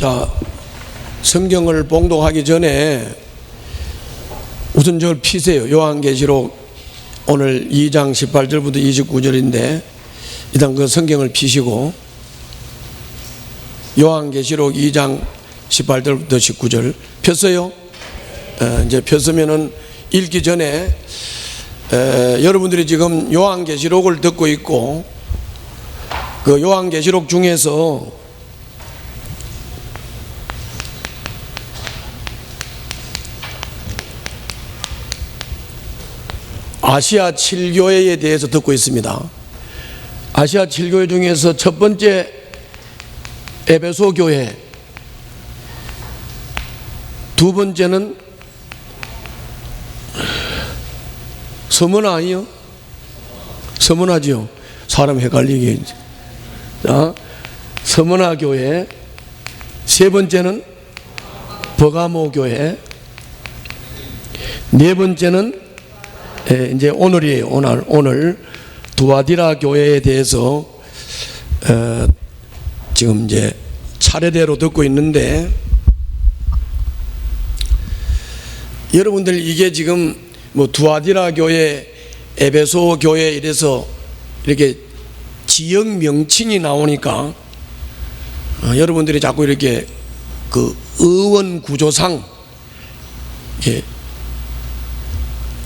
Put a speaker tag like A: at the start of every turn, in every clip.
A: 자, 성경을 봉독하기 전에 우선 저걸 피세요. 요한계시록 오늘 2장 18절부터 29절인데 일단 그 성경을 피시고 요한계시록 2장 18절부터 19절 폈어요. 이제 폈으면은 읽기 전에 여러분들이 지금 요한계시록을 듣고 있고 그 요한계시록 중에서 아시아 7교회에 대해서 듣고 있습니다. 아시아 7교회 중에서 첫 번째 에베소 교회, 두 번째는 서머나 아니요? 서머나지요. 사람 헷갈리게. 자, 서머나 교회, 세 번째는 버가모 교회, 네 번째는 이제 오늘이에요. 오늘 두아디라 교회에 대해서 지금 이제 차례대로 듣고 있는데 여러분들 이게 지금 뭐 두아디라 교회, 에베소 교회 이래서 이렇게 지역 명칭이 나오니까 여러분들이 자꾸 이렇게 그 의원 구조상 이렇게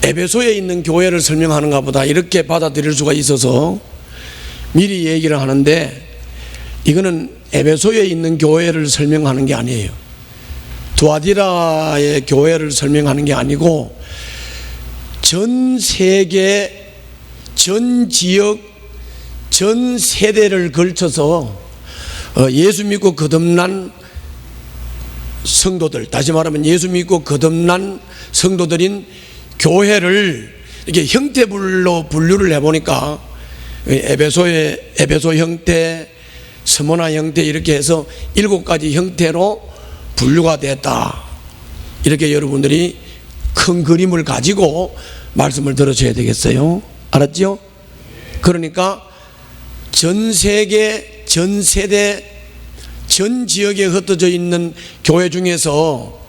A: 에베소에 있는 교회를 설명하는가 보다 이렇게 받아들일 수가 있어서 미리 얘기를 하는데 이거는 에베소에 있는 교회를 설명하는 게 아니에요. 두아디라의 교회를 설명하는 게 아니고 전 세계, 전 지역, 전 세대를 걸쳐서 예수 믿고 거듭난 성도들, 다시 말하면 예수 믿고 거듭난 성도들인 교회를 이렇게 형태별로 분류를 해보니까 에베소 형태, 스모나 형태 이렇게 해서 7가지 형태로 분류가 됐다. 이렇게 여러분들이 큰 그림을 가지고 말씀을 들으셔야 되겠어요. 알았죠? 그러니까 전 세계, 전 세대, 전 지역에 흩어져 있는 교회 중에서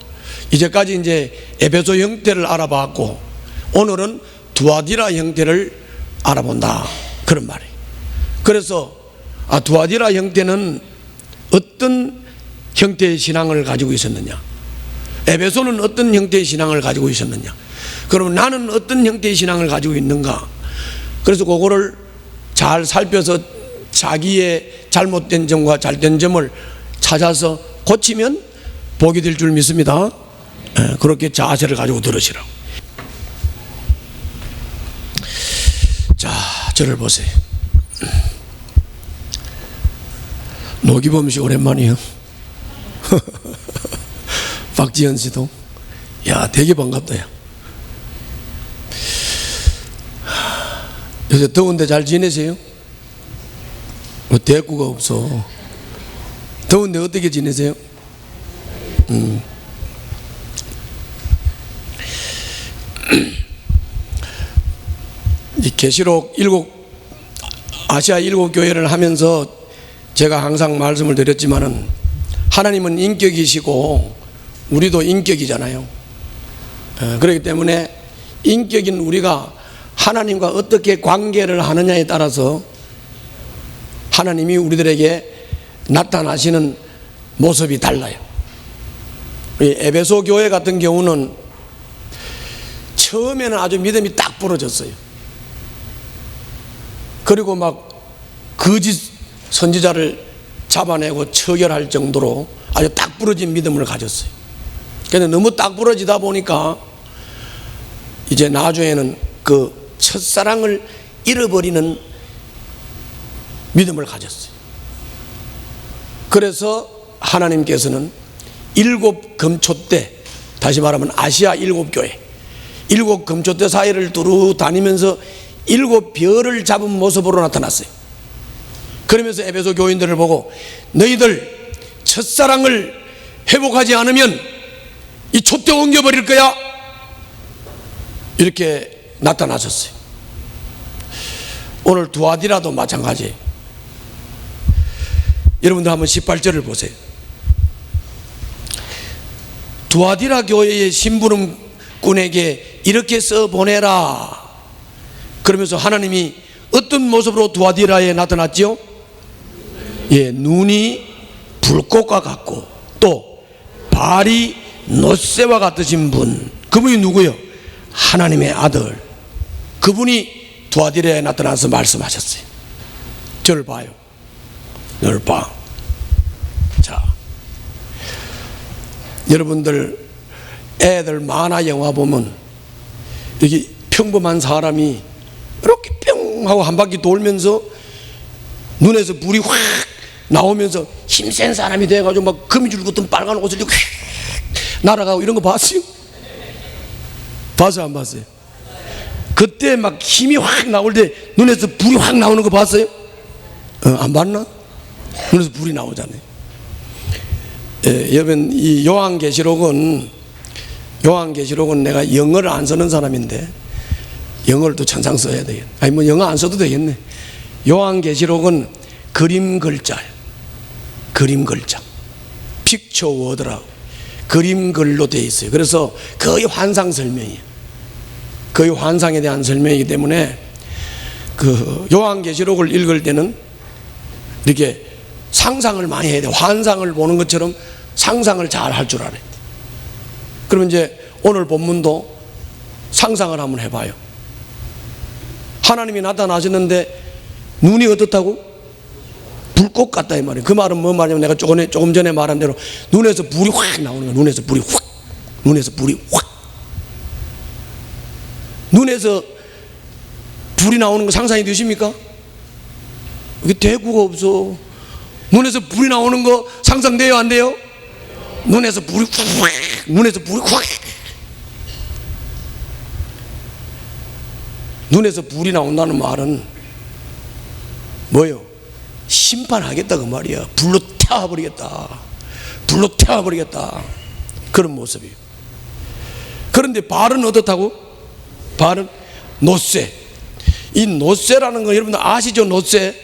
A: 이제까지 이제 에베소 형태를 알아봤고 오늘은 두아디라 형태를 알아본다. 그런 말이에요. 그래서 두아디라 형태는 어떤 형태의 신앙을 가지고 있었느냐, 에베소는 어떤 형태의 신앙을 가지고 있었느냐, 그러면 나는 어떤 형태의 신앙을 가지고 있는가. 그래서 그거를 잘 살펴서 자기의 잘못된 점과 잘된 점을 찾아서 고치면 복이 될 줄 믿습니다. 그렇게 자세를 가지고 들으시라고. 자, 저를 보세요. 노기범 씨 오랜만이에요. 박지현 씨도. 야, 되게 반갑다. 야. 요새 더운데 잘 지내세요? 뭐 대꾸가 없어. 더운데 어떻게 지내세요? 이 계시록 아시아 7교회를 하면서 제가 항상 말씀을 드렸지만은 하나님은 인격이시고 우리도 인격이잖아요. 그렇기 때문에 인격인 우리가 하나님과 어떻게 관계를 하느냐에 따라서 하나님이 우리들에게 나타나시는 모습이 달라요. 에베소 교회 같은 경우는 처음에는 아주 믿음이 딱 부러졌어요. 그리고 막 거짓 선지자를 잡아내고 처결할 정도로 아주 딱 부러진 믿음을 가졌어요. 그런데 너무 딱 부러지다 보니까 이제 나중에는 그 첫사랑을 잃어버리는 믿음을 가졌어요. 그래서 하나님께서는 7금초대, 다시 말하면 아시아 7교회, 7금초대 사이를 두루 다니면서 7별을 잡은 모습으로 나타났어요. 그러면서 에베소 교인들을 보고 너희들 첫사랑을 회복하지 않으면 이 촛대 옮겨버릴 거야, 이렇게 나타나셨어요. 오늘 두아디라도 마찬가지예요. 여러분들 한번 18절을 보세요. 두아디라 교회의 심부름꾼에게 이렇게 써보내라. 그러면서 하나님이 어떤 모습으로 두아디라에 나타났지요? 예, 눈이 불꽃과 같고 또 발이 놋새와 같으신 분, 그분이 누구요? 하나님의 아들. 그분이 두아디라에 나타나서 말씀하셨어요. 저를 봐요. 너를 봐. 자, 여러분들 애들 만화 영화 보면 이렇게 평범한 사람이 이렇게 뿅 하고 한 바퀴 돌면서 눈에서 불이 확 나오면서 힘센 사람이 돼가지고 막 거미줄 같은 빨간 옷을 입고 휙 날아가고 이런 거 봤어요? 봤어요? 안 봤어요? 그때 막 힘이 확 나올 때 눈에서 불이 확 나오는 거 봤어요? 안 봤나? 눈에서 불이 나오잖아요. 예, 여러분 이 요한계시록은 내가 영어를 안 쓰는 사람인데 영어를 또 천상 써야 되겠네. 아니 뭐 영어 안 써도 되겠네. 요한계시록은 그림 글자예요. 그림 글자, 픽처 워드라고 그림 글로 되어 있어요. 그래서 거의 환상 설명이에요. 거의 환상에 대한 설명이기 때문에 그 요한계시록을 읽을 때는 이렇게 상상을 많이 해야 돼요. 환상을 보는 것처럼 상상을 잘 할 줄 알아야 돼요. 그러면 이제 오늘 본문도 상상을 한번 해봐요. 하나님이 나타나셨는데 눈이 어떻다고? 불꽃 같다 이 말이에요. 그 말은 뭐 말이냐면 내가 조금 전에 말한 대로 눈에서 불이 확 나오는 거예요. 눈에서 불이 확. 눈에서 불이 확. 눈에서 불이 나오는 거 상상이 되십니까? 이게 대구가 없어. 눈에서 불이 나오는 거 상상돼요? 안 돼요? 눈에서 불이 확. 눈에서 불이 확. 눈에서 불이 나온다는 말은 뭐예요? 심판하겠다 그 말이야. 불로 태워버리겠다. 불로 태워버리겠다. 그런 모습이에요. 그런데 발은 어떻다고? 발은 놋새. 이 놋새라는 거 여러분들 아시죠? 놋새.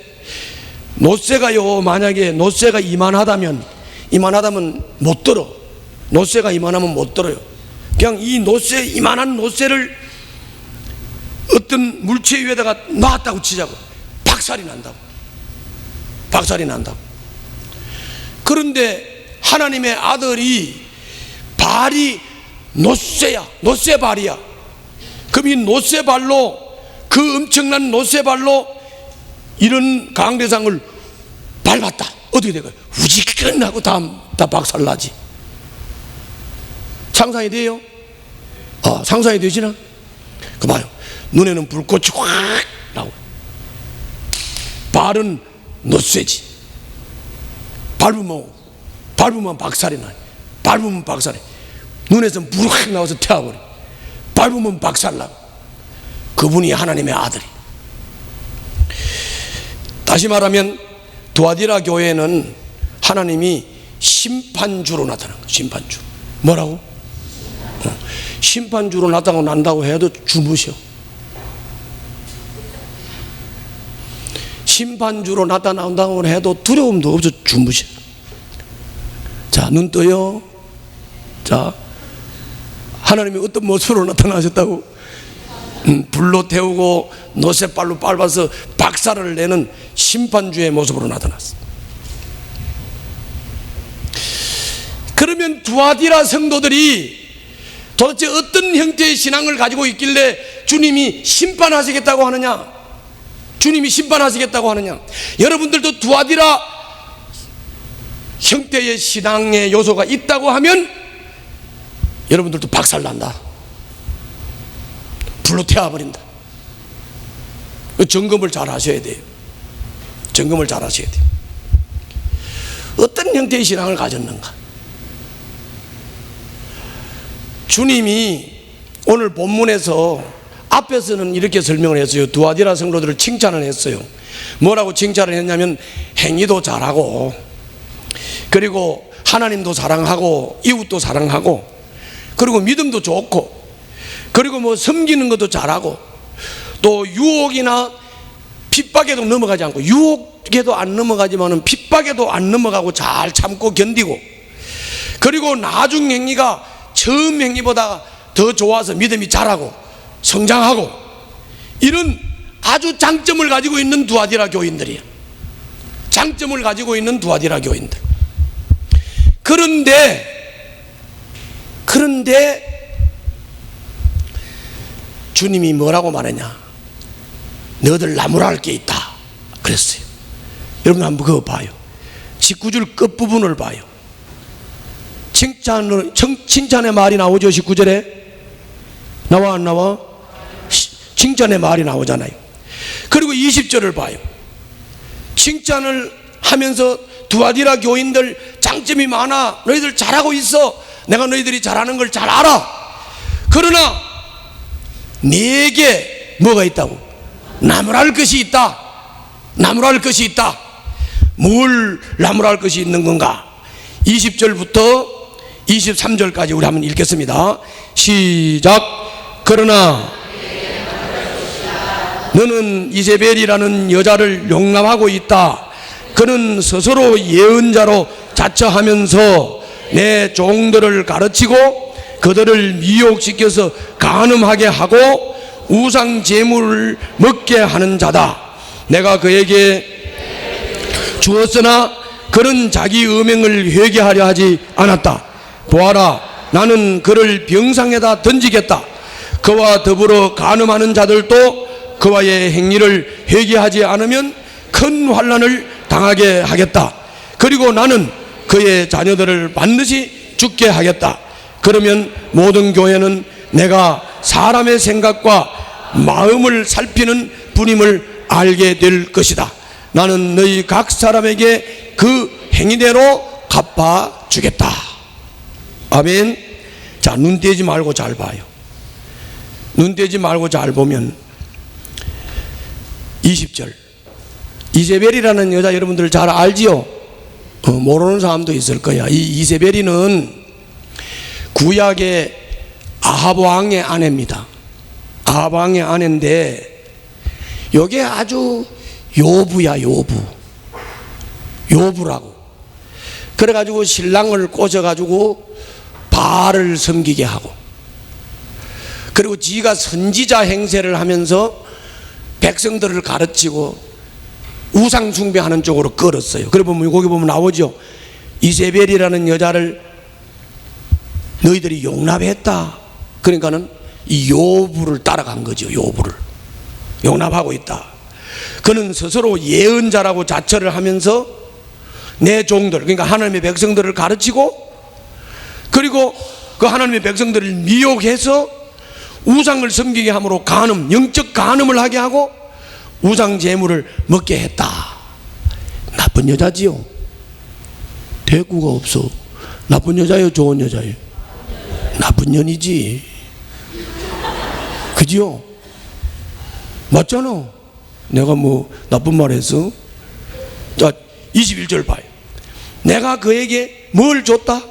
A: 놋새가요, 만약에 놋새가 이만하다면 못 들어. 놋새가 이만하면 못 들어요. 그냥 이 놋새, 이만한 놋새를 어떤 물체 위에다가 놨다고 치자고 박살이 난다고. 박살이 난다고. 그런데 하나님의 아들이 발이 놋새야. 놋새 발이야. 그럼 이 놋새 발로, 그 엄청난 놋새 발로 이런 강대상을 밟았다. 어떻게 될까요? 우지끈하고 다 박살나지. 상상이 돼요? 상상이 되시나? 그 봐요. 눈에는 불꽃이 확 나오고 발은 놋새지. 밟으면 박살이 나요. 밟으면 박살이. 눈에서 불이 확 나와서 태워버려. 밟으면 박살나고. 그분이 하나님의 아들이. 다시 말하면 두아디라 교회는 하나님이 심판주로 나타난 거예요. 심판주. 뭐라고? 심판주로 나타난다고 해도 주무셔. 심판주로 나타난다고 해도 두려움도 없어. 주무셔. 자, 눈 떠요. 자, 하나님이 어떤 모습으로 나타나셨다고? 불로 태우고 놋새발로 밟아서 박살을 내는 심판주의 모습으로 나타났어. 그러면 두아디라 성도들이 도대체 어떤 형태의 신앙을 가지고 있길래 주님이 심판하시겠다고 하느냐? 주님이 심판하시겠다고 하느냐? 여러분들도 두아디라 형태의 신앙의 요소가 있다고 하면 여러분들도 박살난다. 불로 태워버린다. 점검을 잘 하셔야 돼요. 점검을 잘 하셔야 돼요. 어떤 형태의 신앙을 가졌는가? 주님이 오늘 본문에서 앞에서는 이렇게 설명을 했어요. 두아디라 성도들을 칭찬을 했어요. 뭐라고 칭찬을 했냐면 행위도 잘하고, 그리고 하나님도 사랑하고, 이웃도 사랑하고, 그리고 믿음도 좋고, 그리고 뭐 섬기는 것도 잘하고, 또 유혹이나 핍박에도 넘어가지 않고, 유혹에도 안 넘어가지만은 핍박에도 안 넘어가고 잘 참고 견디고, 그리고 나중 행위가 처음 행위보다 더 좋아서 믿음이 자라고 성장하고 이런 아주 장점을 가지고 있는 두아디라 교인들이야. 장점을 가지고 있는 두아디라 교인들. 그런데 주님이 뭐라고 말하냐? 너희들 나무랄 게 있다 그랬어요. 여러분 한번 그거 봐요. 19절 끝부분을 봐요. 칭찬의 말이 나오죠. 19절에 나와 안 나와? 칭찬의 말이 나오잖아요. 그리고 20절을 봐요. 칭찬을 하면서 두아디라 교인들 장점이 많아, 너희들 잘하고 있어, 내가 너희들이 잘하는 걸 잘 알아. 그러나 네게 뭐가 있다고? 나무랄 것이 있다. 나무랄 것이 있다. 뭘 나무랄 것이 있는 건가? 20절부터 23절까지 우리 한번 읽겠습니다. 시작. 그러나 너는 이세벨이라는 여자를 용납하고 있다. 그는 스스로 예언자로 자처하면서 내 종들을 가르치고 그들을 미혹시켜서 간음하게 하고 우상 제물을 먹게 하는 자다. 내가 그에게 주었으나 그는 자기 음행을 회개하려 하지 않았다. 보아라, 나는 그를 병상에다 던지겠다. 그와 더불어 간음하는 자들도 그와의 행위를 회개하지 않으면 큰 환난을 당하게 하겠다. 그리고 나는 그의 자녀들을 반드시 죽게 하겠다. 그러면 모든 교회는 내가 사람의 생각과 마음을 살피는 분임을 알게 될 것이다. 나는 너희 각 사람에게 그 행위대로 갚아주겠다. 아멘. 자, 눈 떼지 말고 잘 봐요. 눈 떼지 말고 잘 보면 20절 이세벨이라는 여자 여러분들 잘 알지요? 모르는 사람도 있을 거야. 이 이세벨이는 구약의 아합 왕의 아내입니다. 아합 왕의 아내인데 이게 아주 요부야. 요부라고. 그래가지고 신랑을 꼬셔가지고 바알을 섬기게 하고, 그리고 지가 선지자 행세를 하면서 백성들을 가르치고 우상 숭배하는 쪽으로 끌었어요. 그래 보면 거기 보면 나오죠. 이세벨이라는 여자를 너희들이 용납했다. 그러니까는 이 요부를 따라간 거죠. 요부를 용납하고 있다. 그는 스스로 예언자라고 자처를 하면서 내 종들, 그러니까 하나님의 백성들을 가르치고, 그리고 그 하나님의 백성들을 미혹해서 우상을 섬기게 함으로 간음, 영적 간음을 하게 하고 우상 제물을 먹게 했다. 나쁜 여자지요. 대꾸가 없어. 나쁜 여자예요, 좋은 여자예요? 나쁜 년이지. 그지요? 맞잖아. 내가 뭐 나쁜 말 했어? 자, 21절 봐요. 내가 그에게 뭘 줬다?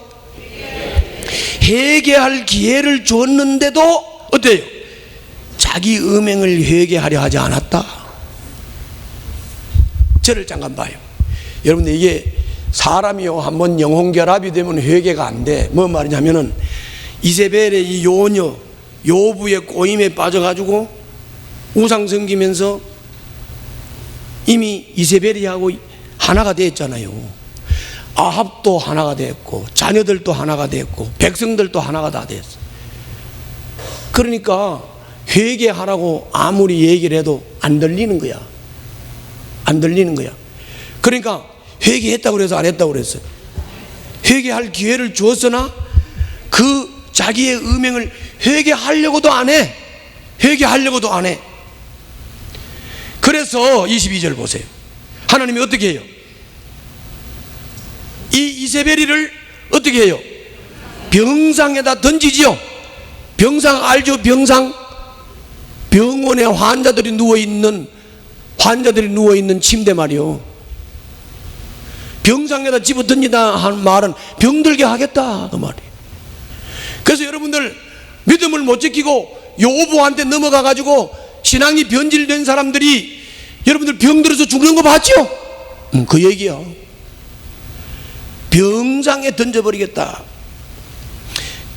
A: 회개할 기회를 줬는데도 어때요? 자기 음행을 회개하려 하지 않았다. 저를 잠깐 봐요. 여러분들 이게 사람이요 한번 영혼결합이 되면 회개가 안 돼. 뭐 말이냐면은 이세벨의 이 요녀 요부의 꼬임에 빠져가지고 우상 섬기면서 이미 이세벨이하고 하나가 됐잖아요. 아합도 하나가 됐고 자녀들도 하나가 됐고 백성들도 하나가 다 됐어. 그러니까 회개하라고 아무리 얘기를 해도 안 들리는 거야. 안 들리는 거야. 그러니까 회개했다고 그래서 안 했다고 그랬어요. 회개할 기회를 주었으나 그 자기의 음행을 회개하려고도 안 해. 회개하려고도 안 해. 그래서 22절 보세요. 하나님이 어떻게 해요? 이 이세벨이를 어떻게 해요? 병상에다 던지지요. 병상 알죠? 병상. 병원에 환자들이 누워있는 침대 말이요. 병상에다 집어 던지다 하는 말은 병들게 하겠다 그 말이에요. 그래서 여러분들 믿음을 못 지키고 요부한테 넘어가 가지고 신앙이 변질된 사람들이 여러분들 병들어서 죽는 거 봤죠? 그 얘기야. 병상에 던져버리겠다.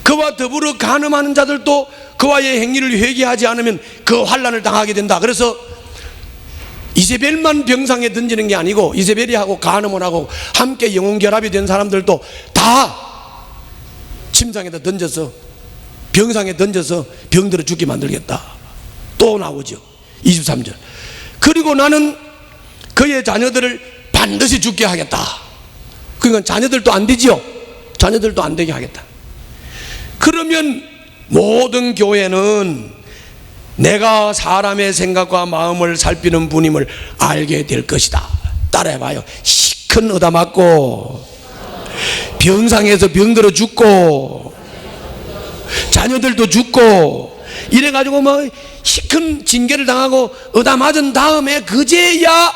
A: 그와 더불어 간음하는 자들도 그와의 행위를 회개하지 않으면 그 환난을 당하게 된다. 그래서 이세벨만 병상에 던지는 게 아니고 이세벨이 하고 간음을 하고 함께 영혼결합이 된 사람들도 다 침상에다 던져서 병상에 던져서 병들어 죽게 만들겠다. 또 나오죠. 23절. 그리고 나는 그의 자녀들을 반드시 죽게 하겠다. 그러니까 자녀들도 안 되지요. 자녀들도 안 되게 하겠다. 그러면 모든 교회는 내가 사람의 생각과 마음을 살피는 분임을 알게 될 것이다. 따라해봐요. 시큰 얻어맞고 병상에서 병들어 죽고 자녀들도 죽고 이래가지고 뭐 시큰 징계를 당하고 얻어맞은 다음에 그제야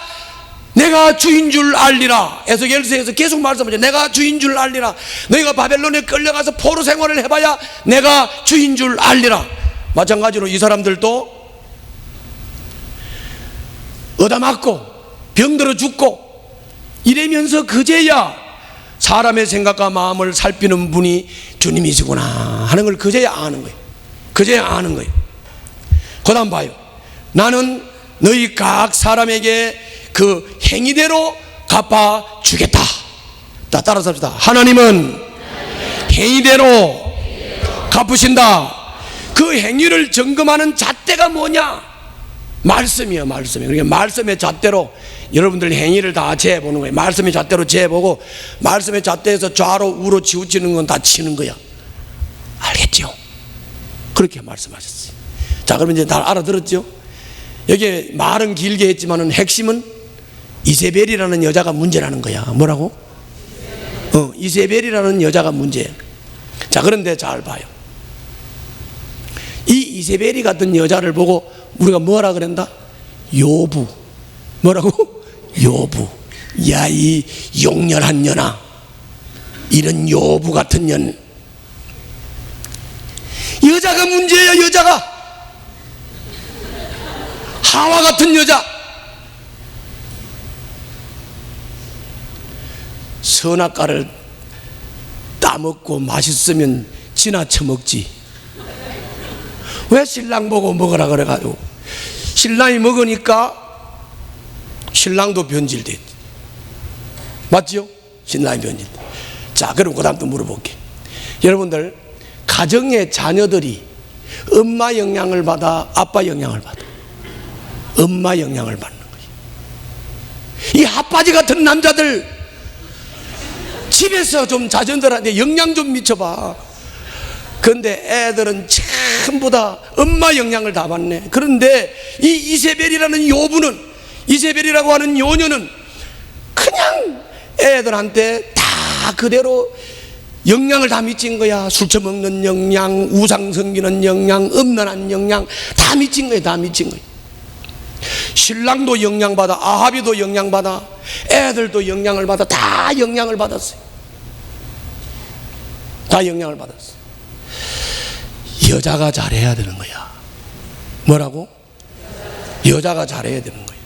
A: 내가 주인 줄 알리라. 에스겔서에서 계속 말씀하죠. 내가 주인 줄 알리라. 너희가 바벨론에 끌려가서 포로 생활을 해봐야 내가 주인 줄 알리라. 마찬가지로 이 사람들도 얻어맞고 병들어 죽고 이러면서 그제야 사람의 생각과 마음을 살피는 분이 주님이시구나 하는 걸 그제야 아는 거예요. 그제야 아는 거예요. 그 다음 봐요. 나는 너희 각 사람에게 그 행위대로 갚아주겠다. 따라서 합시다. 하나님은 행위대로 갚으신다. 그 행위를 점검하는 잣대가 뭐냐? 말씀이에요. 말씀이에요. 그러니까 말씀의 잣대로 여러분들 행위를 다 재보는 거예요. 말씀의 잣대로 재보고 말씀의 잣대에서 좌로 우로 치우치는 건 다 치는 거야. 알겠죠? 그렇게 말씀하셨어요. 자, 그러면 이제 다 알아들었죠? 여기에 말은 길게 했지만은 핵심은 이세벨이라는 여자가 문제라는 거야. 뭐라고? 이세벨이라는 여자가 문제예요. 자, 그런데 잘 봐요. 이 이세벨이 같은 여자를 보고 우리가 뭐라 그랬다? 요부. 뭐라고? 요부. 야, 이 용렬한 년아, 이런 요부 같은 년. 여자가 문제예요. 여자가 하와 같은 여자. 선악과를 따먹고 맛있으면 지나쳐 먹지. 왜 신랑 보고 먹으라 그래가지고 신랑이 먹으니까 신랑도 변질됐지. 맞죠? 신랑이 변질됐. 자, 그럼 그 다음 또 물어볼게. 여러분들 가정의 자녀들이 엄마 영향을 받아 아빠 영향을 받아? 엄마 영향을 받는 거예요. 이 핫바지 같은 남자들 집에서 좀 자녀들한테 영향 좀 미쳐봐. 그런데 애들은 전부 다 엄마 영향을 다 받네. 그런데 이 이세벨이라는 요부는, 이세벨이라고 하는 요녀는 그냥 애들한테 다 그대로 영향을 다 미친 거야. 술 처먹는 영향, 우상 섬기는 영향, 음란한 영향 다 미친 거야. 다 미친 거야. 신랑도 영향받아, 아합이도 영향받아, 애들도 영향을 받아. 다 영향을 받았어요. 다 영향을 받았어. 여자가 잘해야 되는 거야. 뭐라고? 여자가 잘해야 되는 거야.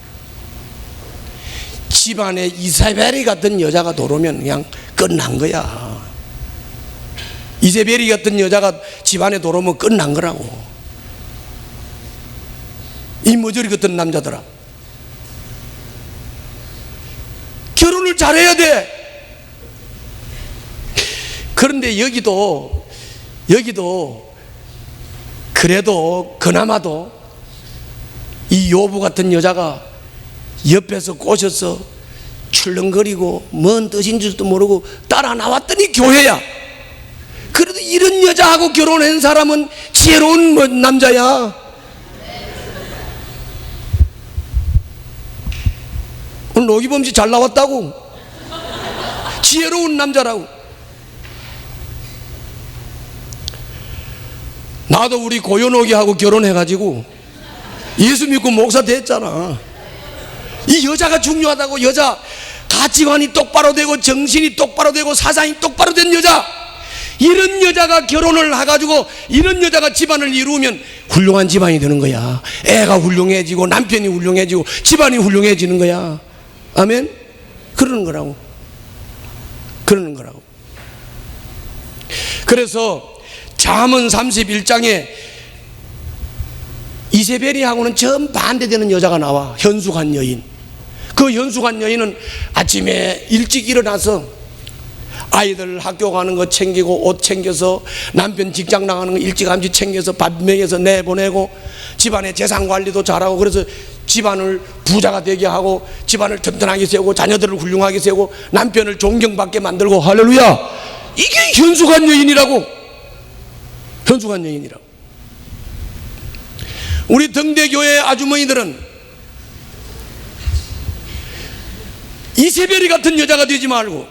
A: 집안에 이세벨이 같은 여자가 들어오면 그냥 끝난 거야. 이세벨이 같은 여자가 집안에 들어오면 끝난 거라고. 이 머저리 같은 남자들아, 결혼을 잘해야 돼. 그런데 여기도 그래도 그나마도 이 요부 같은 여자가 옆에서 꼬셔서 출렁거리고 뭔 뜻인 줄도 모르고 따라 나왔더니 교회야. 그래도 이런 여자하고 결혼한 사람은 지혜로운 남자야. 오늘 노기범 씨 잘 나왔다고. 지혜로운 남자라고. 나도 우리 고현옥이하고 결혼해가지고 예수 믿고 목사 됐잖아. 이 여자가 중요하다고. 여자 가치관이 똑바로 되고 정신이 똑바로 되고 사상이 똑바로 된 여자, 이런 여자가 결혼을 해가지고 이런 여자가 집안을 이루면 훌륭한 집안이 되는 거야. 애가 훌륭해지고 남편이 훌륭해지고 집안이 훌륭해지는 거야. 아멘? 그러는 거라고. 그러는 거라고. 그래서 잠언 31장에 이세벨이하고는 정반대되는 여자가 나와. 현숙한 여인. 그 현숙한 여인은 아침에 일찍 일어나서 아이들 학교 가는 거 챙기고 옷 챙겨서 남편 직장 나가는 거 일찌감치 챙겨서 밥 먹여서 내보내고 집안의 재산 관리도 잘하고 그래서 집안을 부자가 되게 하고 집안을 튼튼하게 세우고 자녀들을 훌륭하게 세우고 남편을 존경받게 만들고. 할렐루야. 이게 현숙한 여인이라고. 현숙한 여인이라고. 우리 등대교회 아주머니들은 이세벨이 같은 여자가 되지 말고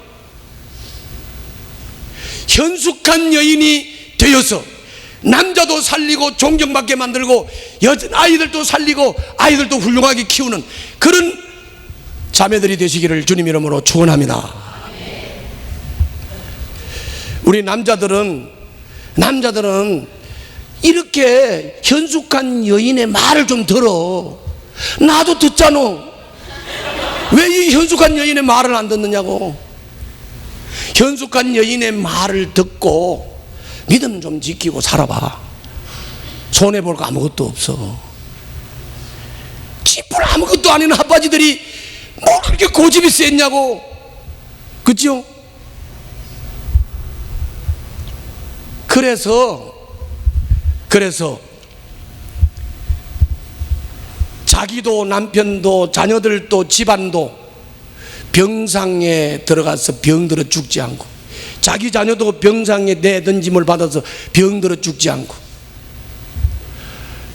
A: 현숙한 여인이 되어서 남자도 살리고 존경받게 만들고 아이들도 살리고 아이들도 훌륭하게 키우는 그런 자매들이 되시기를 주님 이름으로 축원합니다. 우리 남자들은 이렇게 현숙한 여인의 말을 좀 들어. 나도 듣잖아. 왜 이 현숙한 여인의 말을 안 듣느냐고. 현숙한 여인의 말을 듣고 믿음 좀 지키고 살아봐. 손해볼 거 아무것도 없어. 지뿔 아무것도 아닌 아빠지들이 뭐 그렇게 고집이 셌냐고. 그죠? 그래서 자기도 남편도 자녀들도 집안도 병상에 들어가서 병들어 죽지 않고 자기 자녀도 병상에 내던짐을 받아서 병들어 죽지 않고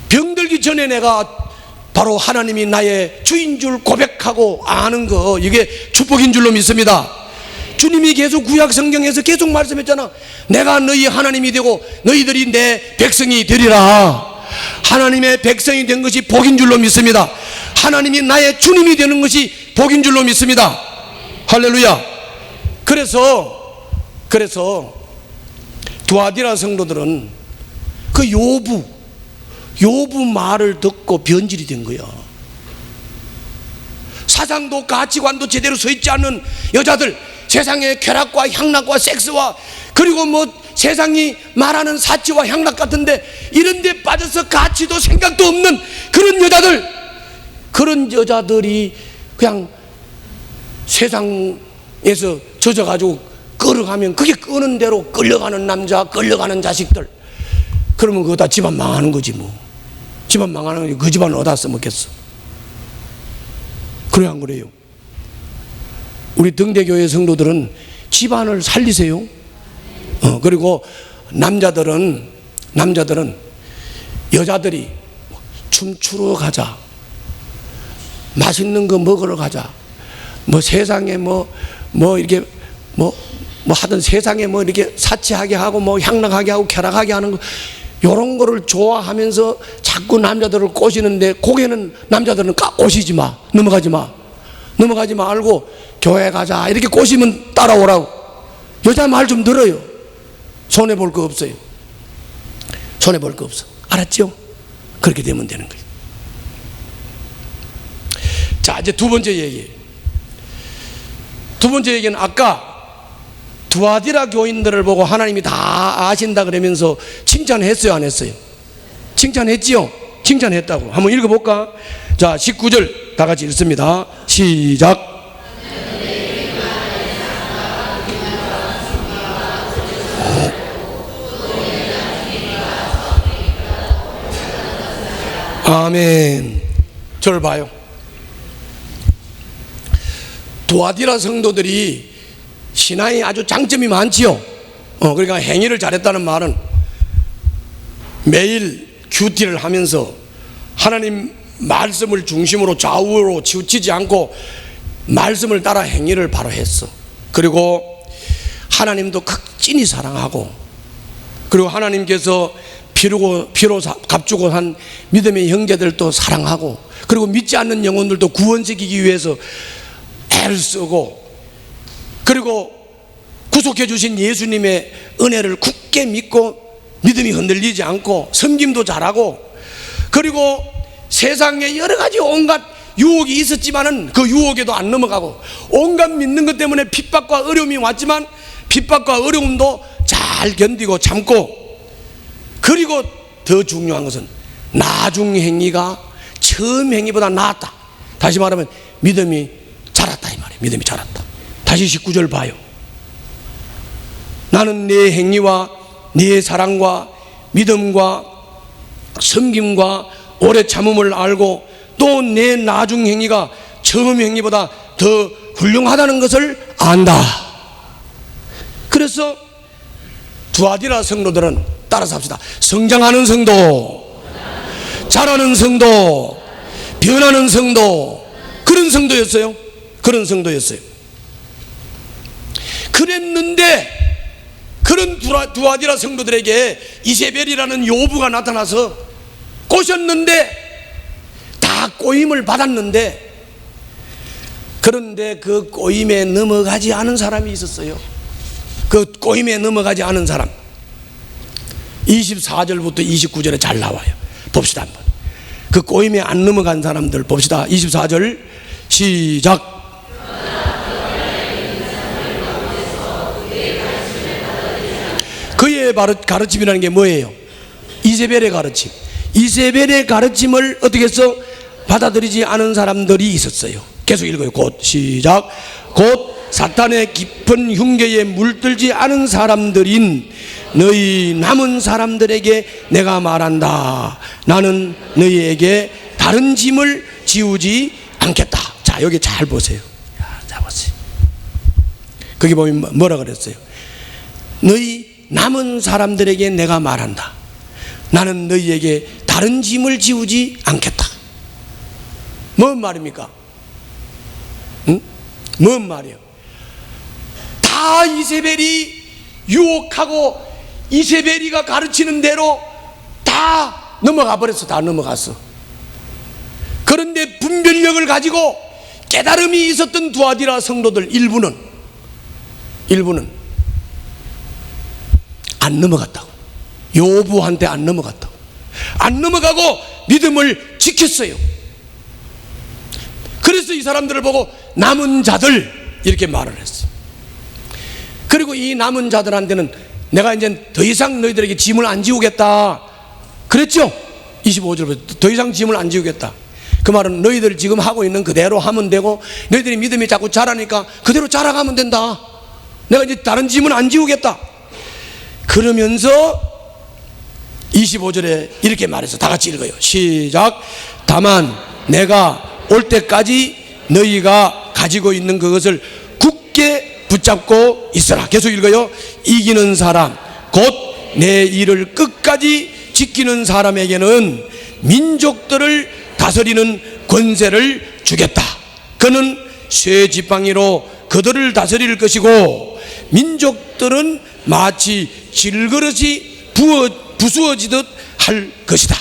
A: 병들기 전에 내가 바로 하나님이 나의 주인 줄 고백하고 아는 거, 이게 축복인 줄로 믿습니다. 주님이 계속 구약 성경에서 계속 말씀했잖아. 내가 너희 하나님이 되고 너희들이 내 백성이 되리라. 하나님의 백성이 된 것이 복인 줄로 믿습니다. 하나님이 나의 주님이 되는 것이 복인 줄로 믿습니다. 할렐루야. 그래서 두아디라 성도들은 그 요부 말을 듣고 변질이 된 거야. 사상도 가치관도 제대로 서 있지 않는 여자들, 세상의 쾌락과 향락과 섹스와 그리고 뭐 세상이 말하는 사치와 향락 같은데 이런 데 빠져서 가치도 생각도 없는 그런 여자들이 그냥 세상에서 젖어가지고 끌어가면 그게 끄는 대로 끌려가는 남자, 끌려가는 자식들, 그러면 그거 다 집안 망하는 거지 뭐. 집안 망하는 거지. 그 집안은 어디다 써먹겠어. 그래 안 그래요? 우리 등대교회 성도들은 집안을 살리세요. 그리고 남자들은 여자들이 춤추러 가자, 맛있는 거 먹으러 가자, 뭐 세상에 뭐 이렇게 뭐 하든 세상에 뭐 이렇게 사치하게 하고 뭐 향락하게 하고 쾌락하게 하는 거, 요런 거를 좋아하면서 자꾸 남자들을 꼬시는데, 고개는 남자들은 꼬시지 마, 넘어가지 말고 교회 가자 이렇게 꼬시면 따라오라고. 여자 말 좀 들어요. 손해볼 거 없어요. 손해볼 거 없어. 알았죠? 그렇게 되면 되는 거예요. 자, 이제 두 번째 얘기. 두 번째 얘기는 아까 두아디라 교인들을 보고 하나님이 다 아신다 그러면서 칭찬했어요, 안 했어요? 칭찬했지요? 칭찬했다고. 한번 읽어볼까? 자, 19절 다 같이 읽습니다. 시작. 아멘. 저를 봐요. 두아디라 성도들이 신앙이 아주 장점이 많지요. 그러니까 행위를 잘했다는 말은 매일 큐티를 하면서 하나님 말씀을 중심으로 좌우로 치우치지 않고 말씀을 따라 행위를 바로 했어. 그리고 하나님도 극진히 사랑하고, 그리고 하나님께서 피로 값주고 한 믿음의 형제들도 사랑하고, 그리고 믿지 않는 영혼들도 구원시키기 위해서 애를 쓰고, 그리고 구속해 주신 예수님의 은혜를 굳게 믿고 믿음이 흔들리지 않고 섬김도 잘하고, 그리고 세상에 여러 가지 온갖 유혹이 있었지만은 그 유혹에도 안 넘어가고, 온갖 믿는 것 때문에 핍박과 어려움이 왔지만 핍박과 어려움도 잘 견디고 참고, 그리고 더 중요한 것은 나중 행위가 처음 행위보다 낫다. 다시 말하면 믿음이 자랐다 이 말이에요. 믿음이 자랐다. 다시 19절 봐요. 나는 내 행위와 네 사랑과 믿음과 섬김과 오래 참음을 알고 또 내 나중 행위가 처음 행위보다 더 훌륭하다는 것을 안다. 그래서 두아디라 성도들은 따라서 합시다. 성장하는 성도, 자라는 성도, 변하는 성도, 그런 성도였어요. 그런 성도였어요. 그랬는데 그런 두아디라 성도들에게 이세벨이라는 요부가 나타나서 꼬셨는데 다 꼬임을 받았는데, 그런데 그 꼬임에 넘어가지 않은 사람이 있었어요. 그 꼬임에 넘어가지 않은 사람, 24절부터 29절에 잘 나와요. 봅시다 한번. 그 꼬임에 안 넘어간 사람들 봅시다. 24절 시작. 그의 가르침이라는 게 뭐예요? 이세벨의 가르침. 이세벨의 가르침을 어떻게 해서 받아들이지 않은 사람들이 있었어요. 계속 읽어요. 곧 시작. 곧 사탄의 깊은 흉계에 물들지 않은 사람들인 너희 남은 사람들에게 내가 말한다. 나는 너희에게 다른 짐을 지우지 않겠다. 자, 여기 잘 보세요. 자, 보세요. 거기 보면 뭐라 그랬어요? 너희 남은 사람들에게 내가 말한다. 나는 너희에게 다른 짐을 지우지 않겠다. 뭔 말입니까? 응? 뭔 말이에요? 다 이세벨이 유혹하고 이세벨이가 가르치는 대로 다 넘어가 버렸어. 다 넘어갔어. 그런데 분별력을 가지고 깨달음이 있었던 두아디라 성도들 일부는 안 넘어갔다고. 요부한테 안 넘어갔다고. 안 넘어가고 믿음을 지켰어요. 그래서 이 사람들을 보고 남은 자들 이렇게 말을 했어요. 그리고 이 남은 자들한테는 내가 이제 더 이상 너희들에게 짐을 안 지우겠다 그랬죠? 25절부터 더 이상 짐을 안 지우겠다. 그 말은 너희들 지금 하고 있는 그대로 하면 되고, 너희들이 믿음이 자꾸 자라니까 그대로 자라가면 된다. 내가 이제 다른 짐은 안 지우겠다. 그러면서 25절에 이렇게 말해서 다 같이 읽어요. 시작. 다만 내가 올 때까지 너희가 가지고 있는 그것을 굳게 붙잡고 있어라. 계속 읽어요. 이기는 사람, 곧 내 일을 끝까지 지키는 사람에게는 민족들을 다스리는 권세를 주겠다. 그는 쇠 지팡이로 그들을 다스릴 것이고, 민족들은 마치 질그릇이 부수어지듯 할 것이다.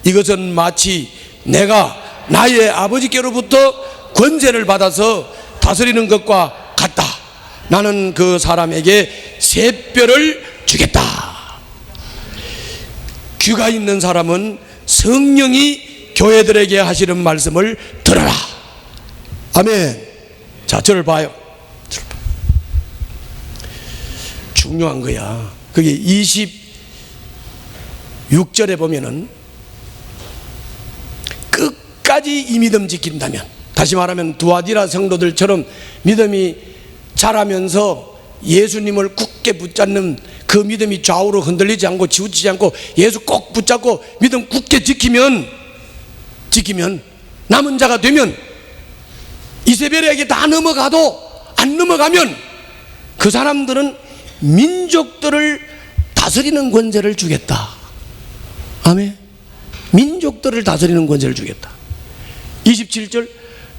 A: 이것은 마치 내가 나의 아버지께로부터 권세를 받아서 다스리는 것과 같다. 나는 그 사람에게 새 뼈를 주겠다. 귀가 있는 사람은 성령이 교회들에게 하시는 말씀을 들어라. 아멘. 자, 저를 봐요. 중요한 거야. 그게 26절에 보면은 끝까지 이 믿음 지킨다면, 다시 말하면 두아디라 성도들처럼 믿음이 자라면서 예수님을 굳게 붙잡는 그 믿음이 좌우로 흔들리지 않고 치우치지 않고 예수 꼭 붙잡고 믿음 굳게 지키면 남은 자가 되면, 이세벨에게 다 넘어가도 안 넘어가면 그 사람들은 민족들을 다스리는 권세를 주겠다. 아멘. 민족들을 다스리는 권세를 주겠다. 27절,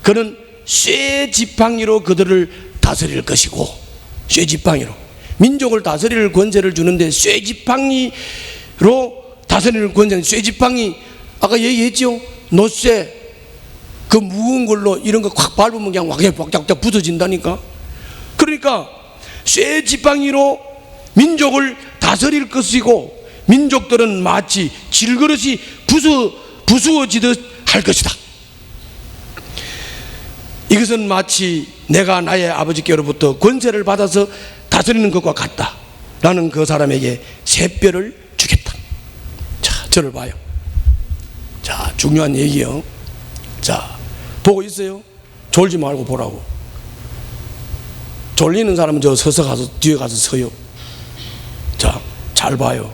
A: 그는 쇠 지팡이로 그들을 다스릴 것이고, 쇠 지팡이로 민족을 다스릴 권세를 주는데, 쇠 지팡이로 다스리는 권세는, 쇠 지팡이 아까 얘기했죠. 노쇠, 그 무거운 걸로 이런 거 확 밟으면 그냥 확 부서진다니까. 그러니까 쇠 지팡이로 민족을 다스릴 것이고, 민족들은 마치 질그릇이 부수어지듯 할 것이다. 이것은 마치 내가 나의 아버지께로부터 권세를 받아서 다스리는 것과 같다. 나는 그 사람에게 새 뼈를 주겠다. 저를 봐요. 자, 중요한 얘기요. 자, 보고 있어요? 졸지 말고 보라고. 졸리는 사람은 저 서서 가서 뒤에 가서 서요. 자, 잘 봐요.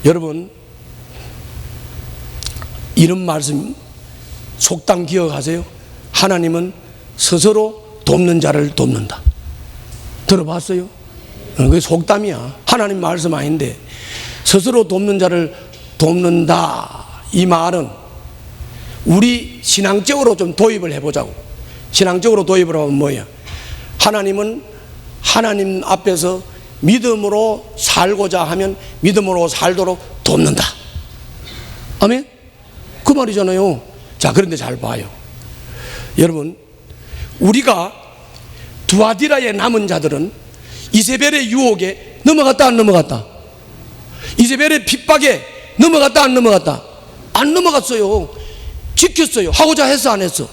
A: 여러분, 이런 말씀 속담 기억하세요? 하나님은 스스로 돕는 자를 돕는다. 들어봤어요? 그게 속담이야. 하나님 말씀 아닌데 스스로 돕는 자를 돕는다. 이 말은 우리 신앙적으로 좀 도입을 해보자고. 신앙적으로 도입을 하면 뭐야? 하나님은 하나님 앞에서 믿음으로 살고자 하면 믿음으로 살도록 돕는다. 아멘? 그 말이잖아요. 자, 그런데 잘 봐요. 여러분, 우리가 두아디라의 남은 자들은 이세벨의 유혹에 넘어갔다 안 넘어갔다? 이세벨의 핍박에 넘어갔다 안 넘어갔다? 안 넘어갔어요. 지켰어요. 하고자 했어 안 했어?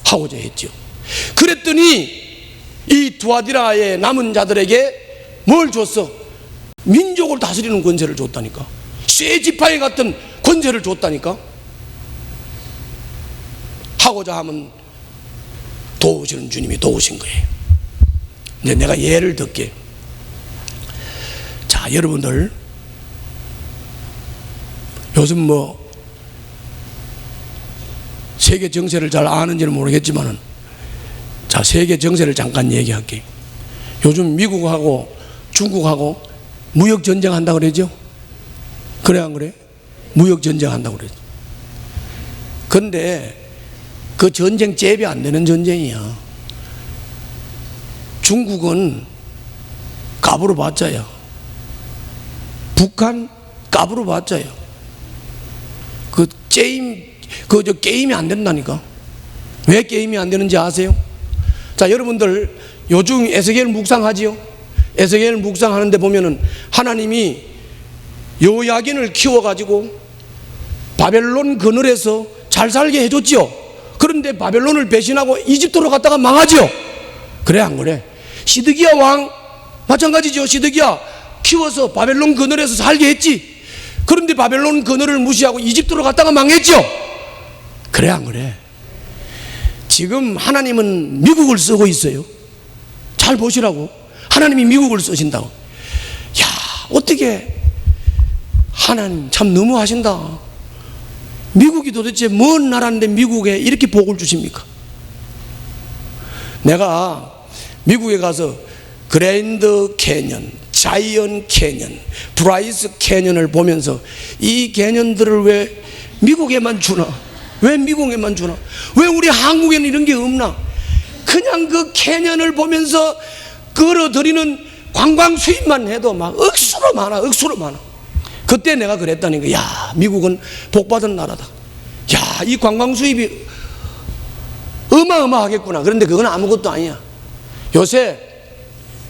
A: 하고자 했죠. 그랬더니 이 두아디라의 남은 자들에게 뭘 줬어? 민족을 다스리는 권세를 줬다니까. 쇠 지팡이 같은 권세를 줬다니까. 하고자 하면 도우시는 주님이 도우신 거예요. 근데 내가 예를 들게. 자, 여러분들 요즘 뭐 세계 정세를 잘 아는지는 모르겠지만은, 자, 세계 정세를 잠깐 얘기할게. 요즘 미국하고 중국하고 무역 전쟁 한다고 그러죠? 그래 안 그래? 무역 전쟁 한다고 그러죠. 근데 그 전쟁 잽이 안 되는 전쟁이야. 중국은 갑으로 봤자야. 북한 갑으로 봤자야. 저 게임이 안 된다니까. 왜 게임이 안 되는지 아세요? 자, 여러분들 요즘 에스겔 묵상하지요? 에스겔 묵상하는데 보면은 하나님이 요야긴을 키워가지고 바벨론 그늘에서 잘 살게 해줬지요. 그런데 바벨론을 배신하고 이집트로 갔다가 망하지요. 그래 안 그래? 시드기야 왕 마찬가지죠. 시드기야 키워서 바벨론 그늘에서 살게 했지. 그런데 바벨론 그늘을 무시하고 이집트로 갔다가 망했죠. 그래 안 그래? 지금 하나님은 미국을 쓰고 있어요. 잘 보시라고. 하나님이 미국을 쓰신다고. 야, 어떻게 하나님 참 너무하신다. 미국이 도대체 뭔 나라인데 미국에 이렇게 복을 주십니까? 내가 미국에 가서 그랜드 캐년, 자이언 캐년, 브라이스 캐년을 보면서 이 캐년들을 왜 미국에만 주나? 왜 미국에만 주나? 왜 우리 한국에는 이런 게 없나? 그냥 그 캐년을 보면서 끌어들이는 관광 수입만 해도 막 억수로 많아, 억수로 많아. 그때 내가 그랬다니까. 야, 미국은 복받은 나라다. 야, 이 관광 수입이 어마어마하겠구나. 그런데 그건 아무것도 아니야. 요새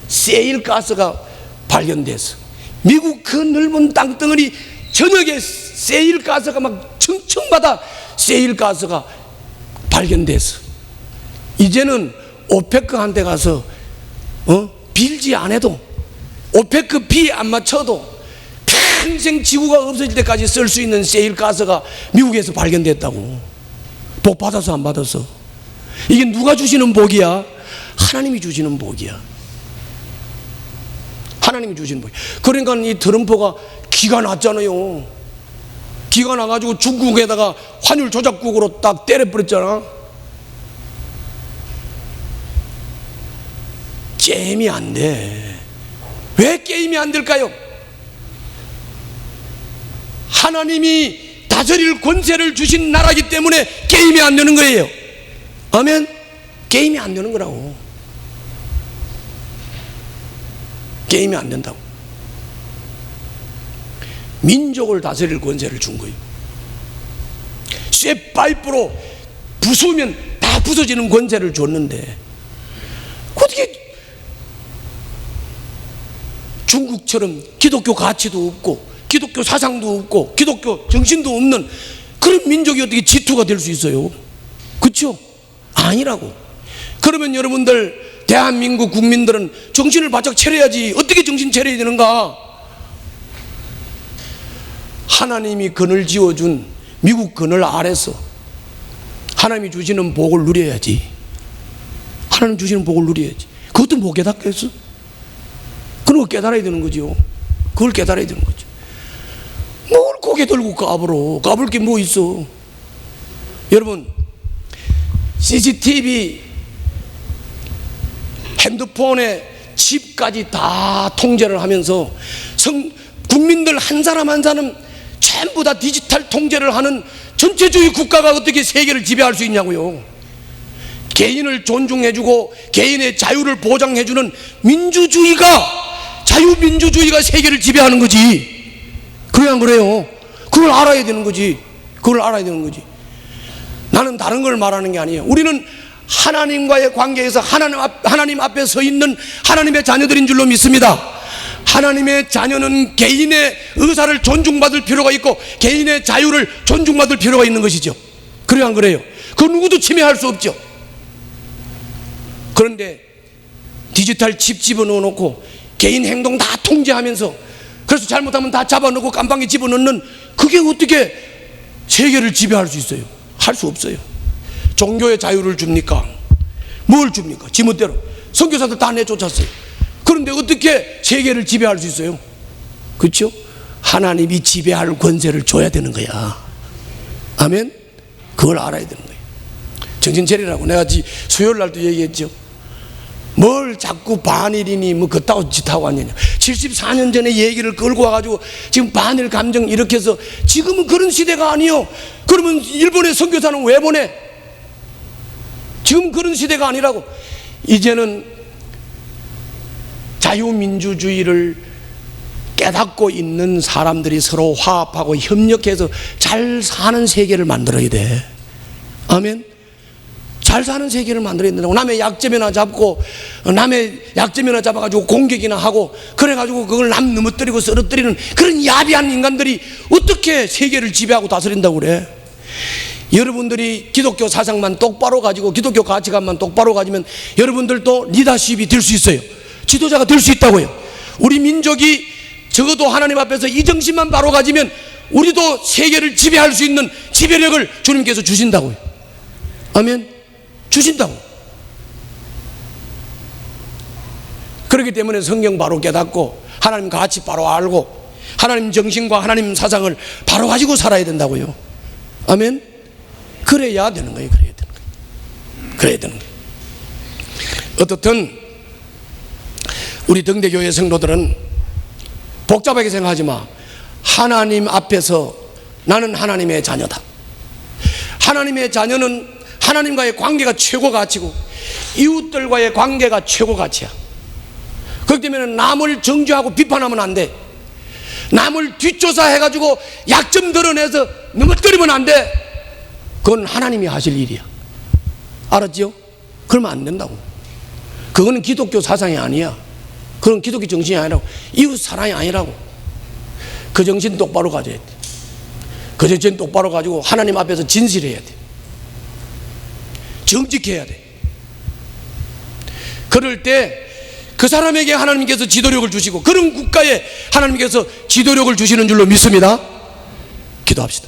A: 세일 가스가 발견됐어. 미국 그 넓은 땅덩어리 전역에 세일 가스가 막 층층마다 세일 가스가 발견됐어. 이제는 오페크한테 가서 빌지 안 해도, 오페크 비 안 맞춰도 평생 지구가 없어질 때까지 쓸 수 있는 세일 가스가 미국에서 발견됐다고. 복 받아서 안 받았어? 이게 누가 주시는 복이야? 하나님이 주시는 복이야. 하나님이 주시는 복이야. 그러니까 이 트럼프가 기가 났잖아요. 기가 나가지고 중국에다가 환율 조작국으로 딱 때려버렸잖아. 게임이 안 돼. 왜 게임이 안 될까요? 하나님이 다스릴 권세를 주신 나라이기 때문에 게임이 안 되는 거예요. 아멘? 게임이 안 되는 거라고. 게임이 안 된다고. 민족을 다스릴 권세를 준 거예요. 쇠 파이프로 부수면 다 부서지는 권세를 줬는데 어떻게 중국처럼 기독교 가치도 없고 기독교 사상도 없고 기독교 정신도 없는 그런 민족이 어떻게 지투가 될 수 있어요? 그렇죠? 아니라고. 그러면 여러분들 대한민국 국민들은 정신을 바짝 차려야지. 어떻게 정신 차려야 되는가? 하나님이 그늘 지어준 미국 그늘 아래서 하나님이 주시는 복을 누려야지. 하나님 주시는 복을 누려야지. 그것도 못 깨닫겠어? 그런 거 깨달아야 되는 거죠. 그걸 깨달아야 되는 거죠. 뭘 고개 들고 까불어. 까불 게 뭐 있어. 여러분, CCTV, 핸드폰에 칩까지 다 통제를 하면서 국민들 한 사람 한 사람 전부 다 디지털 통제를 하는 전체주의 국가가 어떻게 세계를 지배할 수 있냐고요. 개인을 존중해주고 개인의 자유를 보장해주는 민주주의가, 자유민주주의가 세계를 지배하는 거지. 그래 안 그래요? 그걸 알아야 되는 거지. 그걸 알아야 되는 거지. 나는 다른 걸 말하는 게 아니에요. 우리는 하나님과의 관계에서 하나님 앞에 서 있는 하나님의 자녀들인 줄로 믿습니다. 하나님의 자녀는 개인의 의사를 존중받을 필요가 있고 개인의 자유를 존중받을 필요가 있는 것이죠. 그래요 안 그래요? 그 누구도 침해할 수 없죠. 그런데 디지털 칩 집어넣어 놓고 개인 행동 다 통제하면서, 그래서 잘못하면 다 잡아놓고 깜방에 집어넣는, 그게 어떻게 세계를 지배할 수 있어요? 할 수 없어요. 종교의 자유를 줍니까? 뭘 줍니까? 지멋대로 선교사들 다 내쫓았어요. 그런데 어떻게 세계를 지배할 수 있어요? 그렇죠? 하나님이 지배할 권세를 줘야 되는 거야. 아멘? 그걸 알아야 되는 거예요. 정신 차리라고 내가 수요일 날도 얘기했죠. 뭘 자꾸 반일이니 뭐 그따구 짓하고 왔느냐. 74년 전에 얘기를 끌고 와가지고 지금 반일 감정 일으켜서, 지금은 그런 시대가 아니요. 그러면 일본의 선교사는 왜 보내? 지금 그런 시대가 아니라고. 이제는 자유민주주의를 깨닫고 있는 사람들이 서로 화합하고 협력해서 잘 사는 세계를 만들어야 돼. 아멘? 잘 사는 세계를 만들어야 된다고. 남의 약점이나 잡고, 남의 약점이나 잡아가지고 공격이나 하고, 그래가지고 그걸 남 넘어뜨리고 쓰러뜨리는 그런 야비한 인간들이 어떻게 세계를 지배하고 다스린다고 그래? 여러분들이 기독교 사상만 똑바로 가지고 기독교 가치관만 똑바로 가지면 여러분들도 리더십이 될 수 있어요. 지도자가 될 수 있다고요. 우리 민족이 적어도 하나님 앞에서 이 정신만 바로 가지면 우리도 세계를 지배할 수 있는 지배력을 주님께서 주신다고요. 아멘? 주신다고. 그렇기 때문에 성경 바로 깨닫고 하나님 가치 바로 알고 하나님 정신과 하나님 사상을 바로 가지고 살아야 된다고요. 아멘? 그래야 되는 거예요. 그래야 되는 거예요. 그래야 되는 거예요. 어떻든 우리 등대교회 성도들은 복잡하게 생각하지 마. 하나님 앞에서 나는 하나님의 자녀다. 하나님의 자녀는 하나님과의 관계가 최고 가치고 이웃들과의 관계가 최고 가치야. 그렇기 때문에 남을 정죄하고 비판하면 안 돼. 남을 뒷조사해가지고 약점 드러내서 넘어뜨리면 안 돼. 그건 하나님이 하실 일이야. 알았죠? 그러면 안 된다고. 그거는 기독교 사상이 아니야. 그건 기독교 정신이 아니라고. 이웃 사랑이 아니라고. 그 정신 똑바로 가져야 돼. 그 정신 똑바로 가지고 하나님 앞에서 진실해야 돼. 정직해야 돼. 그럴 때 그 사람에게 하나님께서 지도력을 주시고 그런 국가에 하나님께서 지도력을 주시는 줄로 믿습니다. 기도합시다.